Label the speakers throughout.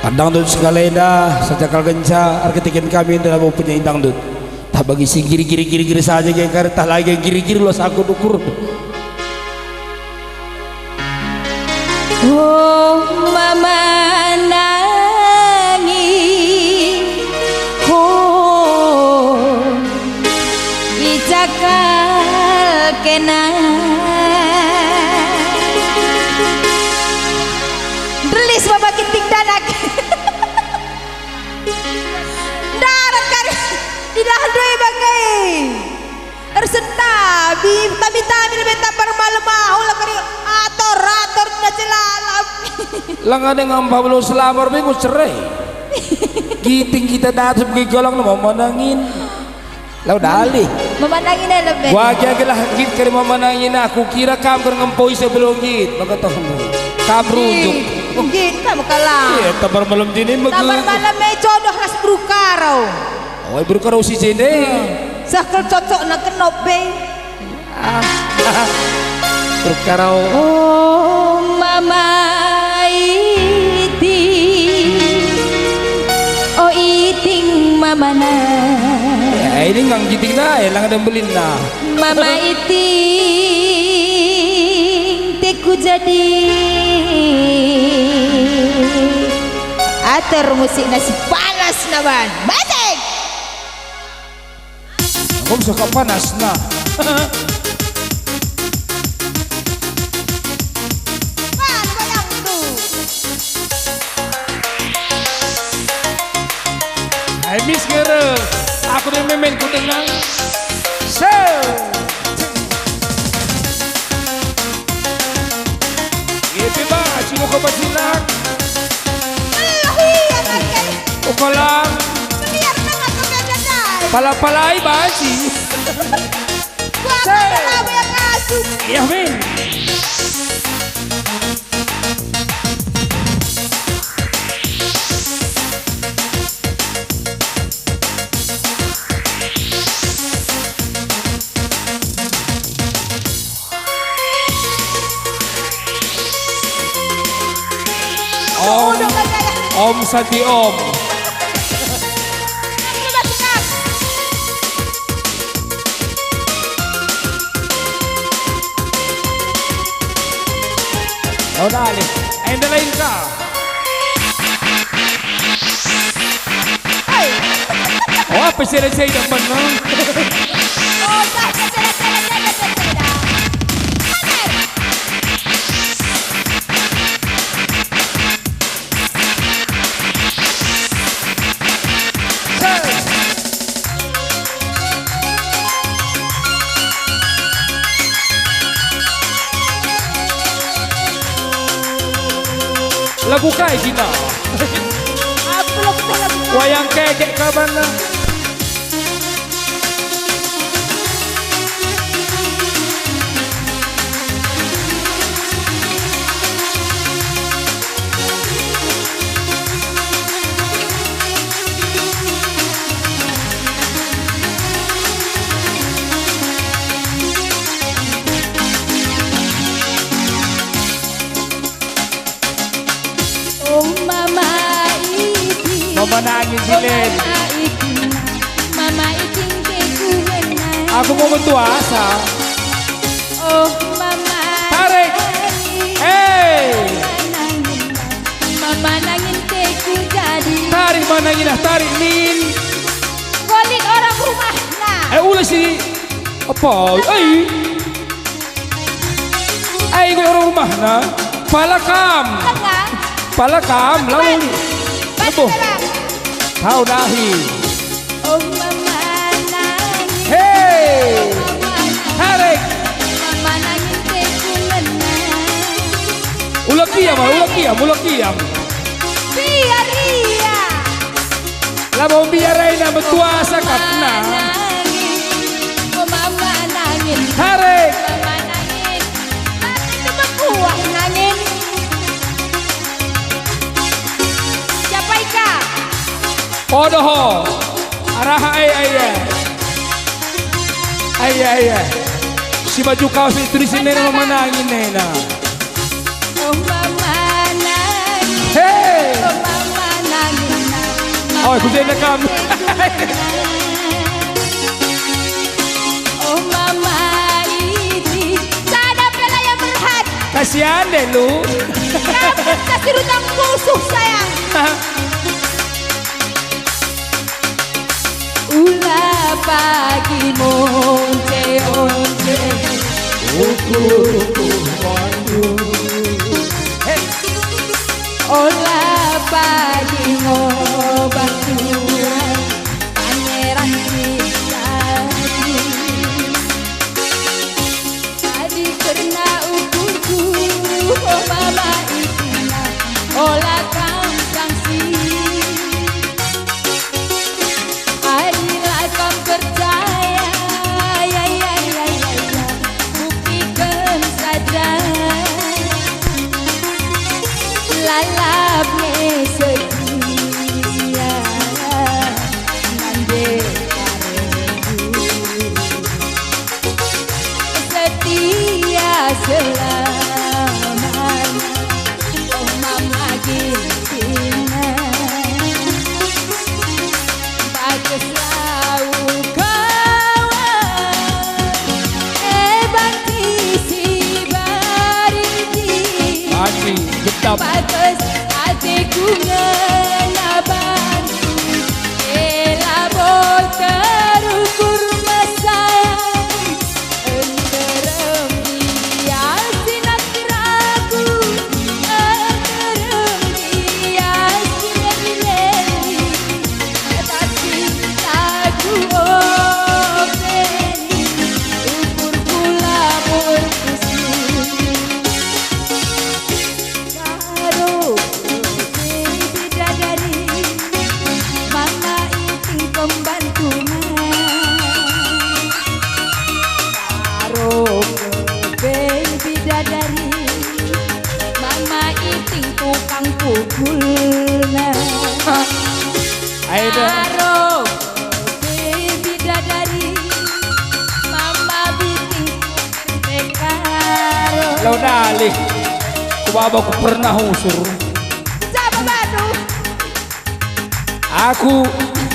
Speaker 1: Dangdut segala indah sejakal genca arkitikin kami dalam mempunyai dangdut tak bagi si giri saja yang tak lagi giri lo aku dukur.
Speaker 2: Oh mama nangis, oh ijakal kenang. Rilis bapak kinting danak. Darat kari tidak doi bagai. Ersentabi tapi beta malam mau lah kari ator na celalap.
Speaker 1: Lang ada ngambah belum selamar minggu cerai. Giting kita datang pergi golong mau menangin. Lau dali.
Speaker 2: Memandangin lebih.
Speaker 1: Wajah gelah git kari memenangin aku kira kamu kan ngempoi sebelum git maka tahu kamu rujuk.
Speaker 2: Git kamu kalah.
Speaker 1: Iya tabar malam jini
Speaker 2: tabar malam may codoh ras brukaraw.
Speaker 1: Oh brukaraw si jini.
Speaker 2: Sakal cocok na kenop be.
Speaker 1: Brukaraw.
Speaker 2: Oh mama iting mama na.
Speaker 1: Ya ini ngang giting na lang ada belin na.
Speaker 2: Mama iting teku jadi ater musik nasi panas naman batik.
Speaker 1: Aku suka panas na. I miss girl. Aku dah main ku dengar. So. Gitu bah, cuma kau bersinak. Ukolang. Pala-palai basi. Iya min. Om Sati Om. Oh dali, ainda lain ka. Oh apa sih depan no?
Speaker 2: Oh dah sila.
Speaker 1: Lagu kai Cina.
Speaker 2: Apa lagu lagu?
Speaker 1: Wayang kekek kaban lah. Mama nangis silin.
Speaker 2: Mama iting teku henai.
Speaker 1: Aku mau bertuasa.
Speaker 2: Oh mama.
Speaker 1: Tarik. Hey.
Speaker 2: Mama nangin teku jadi.
Speaker 1: Tarik mana ini tarik min.
Speaker 2: Kolik orang rumah nah.
Speaker 1: Ulah sih. Apa? Gue orang rumah nah. Palakam. Palakam lalu. Lebuh. Tahu dahi.
Speaker 2: Oh mama nangis.
Speaker 1: Hey. Tarik.
Speaker 2: Mama nangis teku lenang.
Speaker 1: Ulah kiam.
Speaker 2: Biar iya.
Speaker 1: Lah mau biarai na bertuasa kapna.
Speaker 2: Oh mama nangis.
Speaker 1: Tarik.
Speaker 2: Mama nangis. Nanti cepat kuah nangis. Siapa ika?
Speaker 1: Podoh. Arah ayah. Si baju kaos itu di sini nama nangin nena.
Speaker 2: Oh mama
Speaker 1: kusena kamu.
Speaker 2: Oh mama ini sana pela yang berhad.
Speaker 1: Kasihan deh lu.
Speaker 2: Kamu kasih rutang musuh sayang. Ulah pagi monce once ukur olah pagi ngobatuan pangeran kita tadi karena ukurku oh mama ikina olah kang sangsi akan percaya ya buktikan saja lalapnya setia nande setia selamanya oh mama gina bagus
Speaker 1: Getap.
Speaker 2: Bagus hatiku ngelabantu elabot terukur masayang enterem dia sinak ragu enterem dia sinak leli tapi lagu openi ukur kula murkusi mama iting tukang pukulna karo bidadari mama biting tekaro
Speaker 1: Lo dali. Kubaba ku pernah usur.
Speaker 2: siapa batu
Speaker 1: Aku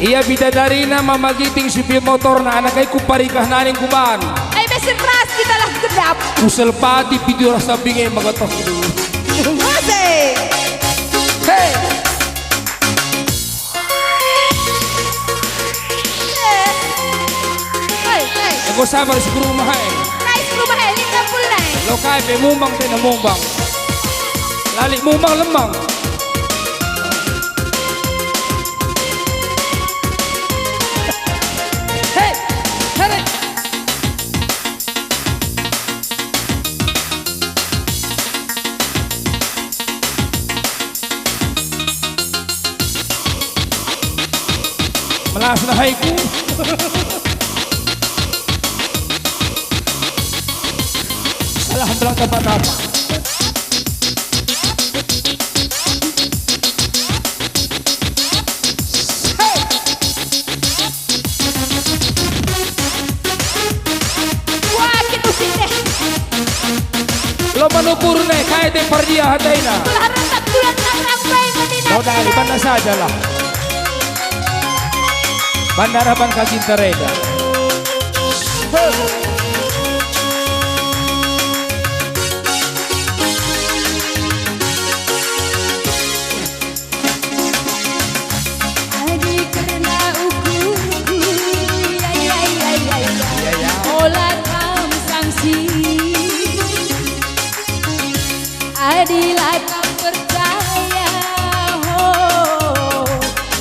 Speaker 1: iya bidadari na mamagiting supir motor na anak ay kuparikah naning kuban.
Speaker 2: ay mesin ras kita lah kedap
Speaker 1: Kusel pati video rasa bingay magatok dulu.
Speaker 2: Asik.
Speaker 1: Hey.
Speaker 2: Hey.
Speaker 1: Ako sabar sa rumah eh.
Speaker 2: Nice rumah ini kampul naik.
Speaker 1: Lo kaya pe mumang te na mumang. Lali mumang lemang. Hey. Hey. Melas na haiku. Salah berangkat batas.
Speaker 2: Wah, gitu sih deh.
Speaker 1: Lo manukur nih, kaya te perdia hataina.
Speaker 2: Tulah rentak bulan nang bayi menina.
Speaker 1: Lo dali, banda saja lah. Bandara Bangka Cintareda.
Speaker 2: Adi karena ukurku ya olah kam sangsi adilah kam percaya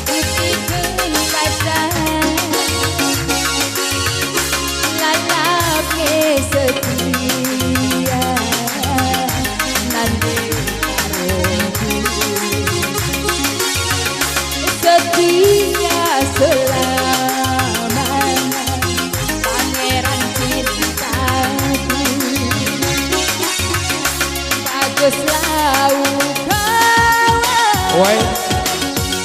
Speaker 2: buktikan saja lalapnya setia nande setia selamanya pangeran cintaku bagus lau kawan
Speaker 1: Woi,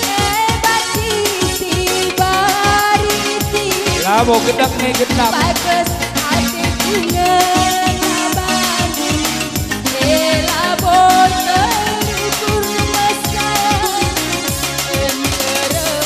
Speaker 2: hebat sisi bariti
Speaker 1: labo gedak nih gedak.
Speaker 2: bagus hatiku ngabani elabot terukur masayang enterem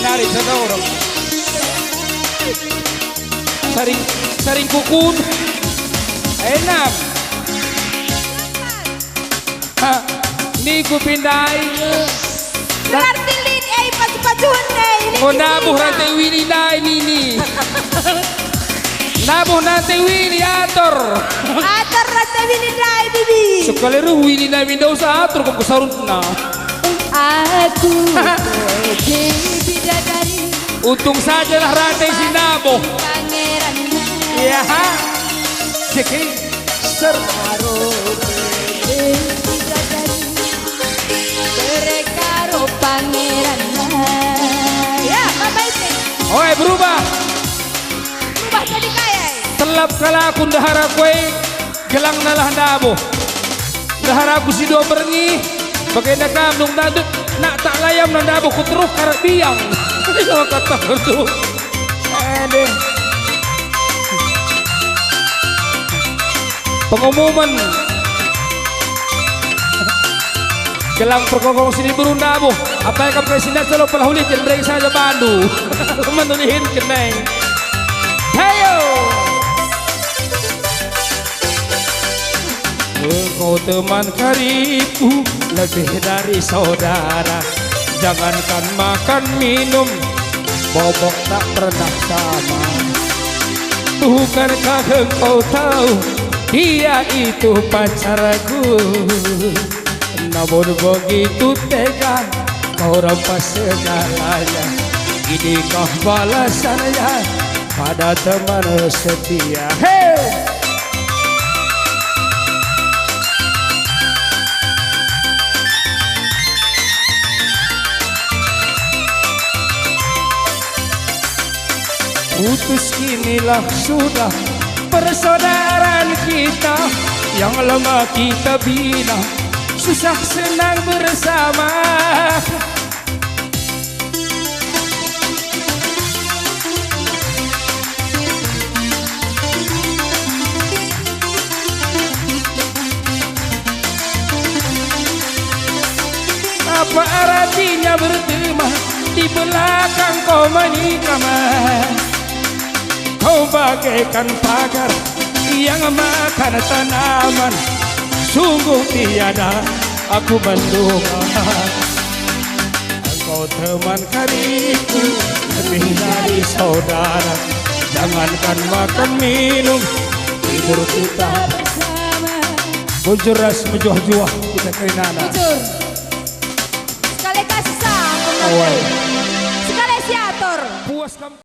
Speaker 1: nari sana orang. Saring kukun. Enam. Ha, ni ku pindai.
Speaker 2: Berarti lin pacu-pacuan deh.
Speaker 1: O nabuh rantai wili na ini. Nabuh rantai wili ator.
Speaker 2: Atar rata wili dai bibi.
Speaker 1: Sekali ru wili na window sa ator kung kusarun na.
Speaker 2: Aku bidadari.
Speaker 1: Untung saja lah rantai si nabuh.
Speaker 2: Pangeran.
Speaker 1: Iya ha. Ceki.
Speaker 2: Seraro bidadari. Berekaro pangeran. Ya, apa itu?
Speaker 1: Oi berubah.
Speaker 2: Berubah jadi kaya.
Speaker 1: Telap kala aku dahara kue gelang nalah nabuh. Dahara aku si do berengi. Bagaimana kamu dadut nak tak layam nabuh ku terus karak biang. Ini kata itu. Deh. Pengumuman gelang perkongkong sini berunda bu apa yang presiden selalu pelahuli jendreng saja bandu menulihin keneng hayo engkau teman karibku lebih dari saudara jangankan makan minum bobok tak pernah sama bukankah engkau tahu dia itu pacarku namun begitu tega kau rampas segalanya inikah balasannya pada teman setia hey! Putus inilah sudah persaudaraan kita yang lama kita bina susah senang bersama apa artinya berterima di belakang kau menikah kau bagaikan pagar yang makan tanaman sungguh tiada aku menduga engkau teman karibku lebih dari saudara jangankan makan minum tidur kita bersama bujuras menjuah-juah kita kerinana
Speaker 2: Bujur. Sekali kasih sang. Sekali siator.
Speaker 1: puas kamu